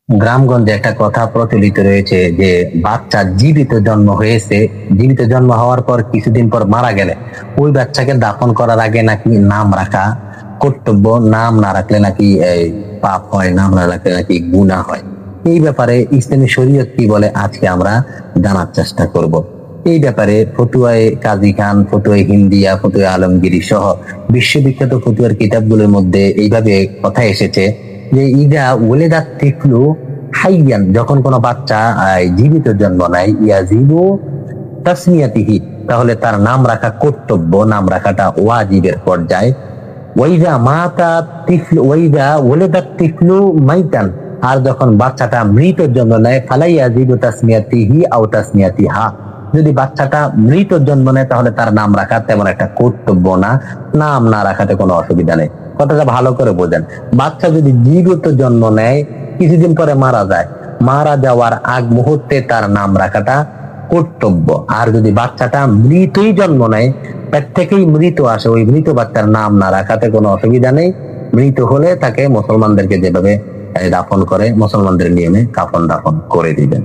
গ্রামগঞ্জে একটা কথা প্রচলিত রয়েছে যে বাচ্চা জীবিত জন্ম হয়েছে, জীবিত জন্ম হওয়ার পর কিছুদিন পর মারা গেলে ওই বাচ্চাকে দাফন করার আগে নাকি নাম রাখা কর্তব্য, নাম না রাখলে নাকি পাপ হয়, নাম না রাখলে নাকি গুনাহ হয়। এই ব্যাপারে ইসলামী শরীয়ত কি বলে আজকে আমরা জানার চেষ্টা করব। এই ব্যাপারে ফতুয়ায়ে কাজী খান, ফতুয়ায়ে হিন্দিয়া, ফতুয়া আলমগীরি সহ বিশ্ববিখ্যাত ফতুয়ার কিতাবগুলোর মধ্যে এইভাবে কথা এসেছে যে ইদা ওলেদাত তিফলু হাইয়ান, যখন কোনো বাচ্চা জীবিত জন্ম নেয়, ইয়াজিবু তাসমিয়াতিহি, তাহলে তার নাম রাখা কর্তব্য, নাম রাখাটা ওয়াজিবের পর্যায়ে। ওয়াইদা মাতা তিফলু, ওয়াইদা ওলেদাত তিফলু মাইতান, আর যখন বাচ্চাটা মৃত জন্ম নেয়, ফালা ইয়াজিবু তাসমিয়াতিহি আও তাসমিয়াতিহা, যদি বাচ্চাটা মৃত জন্ম নেয় তাহলে তার নাম রাখা তেমন একটা কর্তব্য না, নাম না রাখাতে কোনো অসুবিধা নেই। কথাটা ভালো করে বোঝেন। বাচ্চা যদি জীবিত জন্ম নেয়, কিছুদিন পরে মারা যায়, মারা যাওয়ার আগ মুহূর্তে তার নাম রাখাটা কর্তব্য। আর যদি বাচ্চাটা মৃতই জন্ম নেয়, পেট থেকেই মৃত আসে, ওই মৃত বাচ্চার নাম না রাখাতে কোনো অসুবিধা নেই। মৃত হলে তাকে মুসলমানদেরকে যেভাবে দাফন করে মুসলমানদের নিয়মে কাফন দাফন করে দিবেন।